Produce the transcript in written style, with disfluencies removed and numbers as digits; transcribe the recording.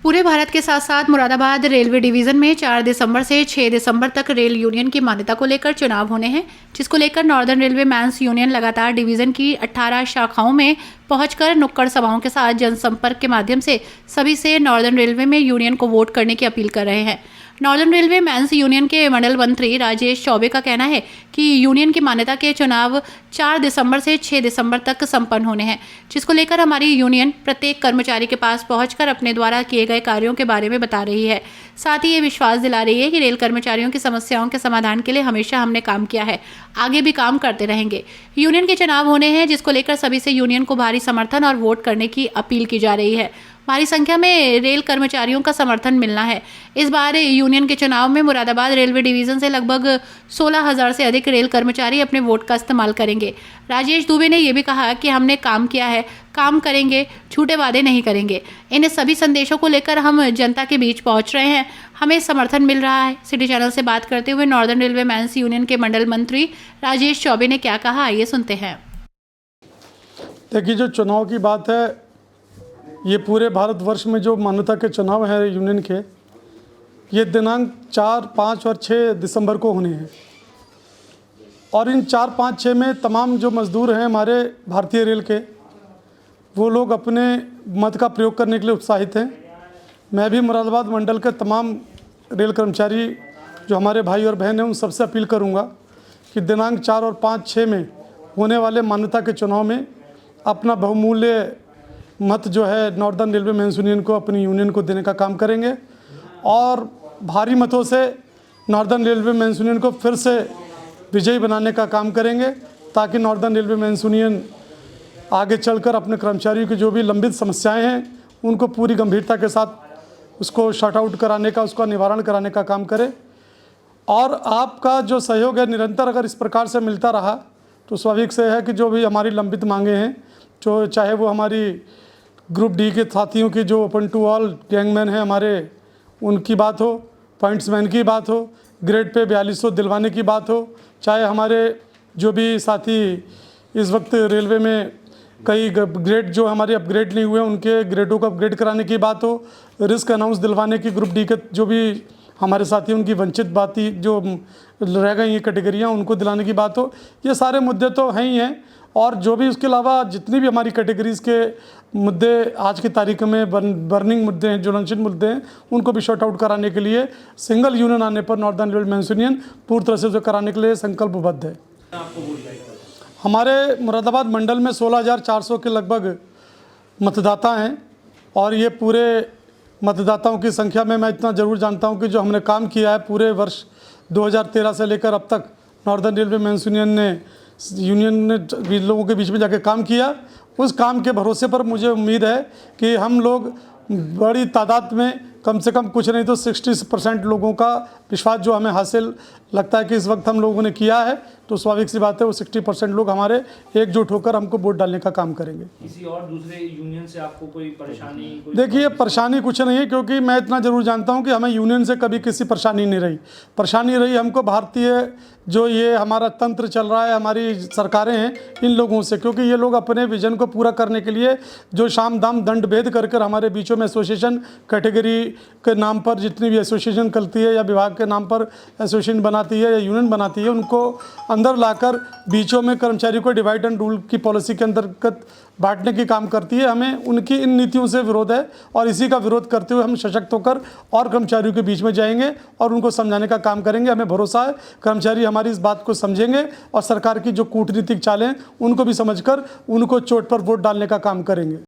पूरे भारत के साथ साथ मुरादाबाद रेलवे डिवीजन में 4 दिसंबर से 6 दिसंबर तक रेल यूनियन की मान्यता को लेकर चुनाव होने हैं, जिसको लेकर नॉर्दर्न रेलवे मैंस यूनियन लगातार डिवीजन की 18 शाखाओं में पहुंचकर नुक्कड़ सभाओं के साथ जनसंपर्क के माध्यम से सभी से नॉर्दर्न रेलवे में यूनियन को वोट करने की अपील कर रहे हैं। नॉर्दर्न रेलवे मैंस यूनियन के मंडल मंत्री राजेश चौबे का कहना है कि यूनियन की मान्यता के चुनाव 4 दिसंबर से 6 दिसंबर तक संपन्न होने हैं, जिसको लेकर हमारी यूनियन प्रत्येक कर्मचारी के पास पहुंचकर अपने द्वारा किए गए कार्यों के बारे में बता रही है। साथ ही ये विश्वास दिला रही है कि रेल कर्मचारियों की समस्याओं के समाधान के लिए हमेशा हमने काम किया है, आगे भी काम करते रहेंगे। यूनियन के चुनाव होने हैं, जिसको लेकर सभी से यूनियन को भारी समर्थन और वोट करने की अपील की जा रही है। भारी संख्या में रेल कर्मचारियों का समर्थन मिलना है। इस बार यूनियन के चुनाव में मुरादाबाद रेलवे डिवीजन से लगभग 16,000 से अधिक रेल कर्मचारी अपने वोट का इस्तेमाल करेंगे। राजेश दुबे ने यह भी कहा कि हमने काम किया है, काम करेंगे, झूठे वादे नहीं करेंगे। इन सभी संदेशों को लेकर हम जनता के बीच पहुंच रहे हैं, हमें समर्थन मिल रहा है। सिटी चैनल से बात करते हुए नॉर्दर्न रेलवे मैंस यूनियन के मंडल मंत्री राजेश चौबे ने क्या कहा, आइए सुनते हैं। देखिए, जो चुनाव की बात है, ये पूरे भारतवर्ष में जो मान्यता के चुनाव हैं यूनियन के, ये दिनांक 4, 5 और 6 दिसंबर को होने हैं। और इन 4, 5, 6 में तमाम जो मज़दूर हैं हमारे भारतीय रेल के, वो लोग अपने मत का प्रयोग करने के लिए उत्साहित हैं। मैं भी मुरादाबाद मंडल के तमाम रेल कर्मचारी जो हमारे भाई और बहन हैं, उन सबसे अपील करूंगा कि दिनांक 4 और 5, 6 में होने वाले मान्यता के चुनाव में अपना बहुमूल्य मत जो है नॉर्दर्न रेलवे मैंस यूनियन को, अपनी यूनियन को देने का काम करेंगे और भारी मतों से नॉर्दर्न रेलवे मैंस यूनियन को फिर से विजयी बनाने का काम करेंगे, ताकि नॉर्दर्न रेलवे मैंस यूनियन आगे चलकर अपने कर्मचारियों की जो भी लंबित समस्याएं हैं उनको पूरी गंभीरता के साथ उसको शॉर्ट आउट कराने का, उसका निवारण कराने का काम करे। और आपका जो सहयोग है निरंतर अगर इस प्रकार से मिलता रहा तो स्वाभाविक से है कि जो भी हमारी लंबित मांगे हैं, जो चाहे वो हमारी ग्रुप डी के साथियों की जो ओपन टू ऑल गैंगमैन हैं हमारे, उनकी बात हो, पॉइंट्समैन की बात हो, ग्रेड पे 4200 दिलवाने की बात हो, चाहे हमारे जो भी साथी इस वक्त रेलवे में कई ग्रेड जो हमारे अपग्रेड नहीं हुए उनके ग्रेडों को अपग्रेड कराने की बात हो, रिस्क अनाउंस दिलवाने की ग्रुप डी के जो भी हमारे साथी उनकी वंचित बाती जो रह गई ये कैटेगरियाँ उनको दिलाने की बात हो, ये सारे मुद्दे तो हैं ही हैं। और जो भी उसके अलावा जितनी भी हमारी कैटेगरीज़ के मुद्दे आज की तारीख में बर्निंग मुद्दे हैं, ज्वलनशील मुद्दे हैं, उनको भी शॉर्ट आउट कराने के लिए सिंगल यूनियन आने पर नॉर्दर्न रेलवे मैंस यूनियन पूरी तरह से जो कराने के लिए संकल्पबद्ध है। हमारे मुरादाबाद मंडल में 16,400 के लगभग मतदाता हैं और ये पूरे मतदाताओं की संख्या में मैं इतना ज़रूर जानता हूँ कि जो हमने काम किया है पूरे वर्ष 2013 से लेकर अब तक नॉर्दर्न रेलवे मैंस यूनियन ने लोगों के बीच में जाके काम किया, उस काम के भरोसे पर मुझे उम्मीद है कि हम लोग बड़ी तादाद में कम से कम कुछ नहीं तो 60% लोगों का विश्वास जो हमें हासिल लगता है कि इस वक्त हम लोगों ने किया है, तो स्वाभाविक सी बात है वो 60% लोग हमारे एकजुट होकर हमको वोट डालने का काम करेंगे। किसी और दूसरे यूनियन से आपको कोई परेशानी? देखिए, परेशानी कुछ नहीं है, क्योंकि मैं इतना ज़रूर जानता हूं कि हमें यूनियन से कभी किसी परेशानी नहीं रही। परेशानी रही हमको भारतीय जो ये हमारा तंत्र चल रहा है, हमारी सरकारें हैं, इन लोगों से, क्योंकि ये लोग अपने विजन को पूरा करने के लिए जो शाम दाम दंड भेद कर कर हमारे बीचों में एसोसिएशन कैटेगरी के नाम पर जितनी भी एसोसिएशन करती है या विभाग के नाम पर एसोसिएशन बनाती है या यूनियन बनाती है, उनको अंदर लाकर बीचों में कर्मचारी को डिवाइड एंड रूल की पॉलिसी के अंतर्गत बांटने की काम करती है। हमें उनकी इन नीतियों से विरोध है और इसी का विरोध करते हुए हम सशक्त होकर और कर्मचारियों के बीच में जाएंगे और उनको समझाने का काम करेंगे। हमें भरोसा है कर्मचारी हमारी इस बात को समझेंगे और सरकार की जो कूटनीतिक चालें उनको भी समझकर उनको चोट पर वोट डालने का काम करेंगे।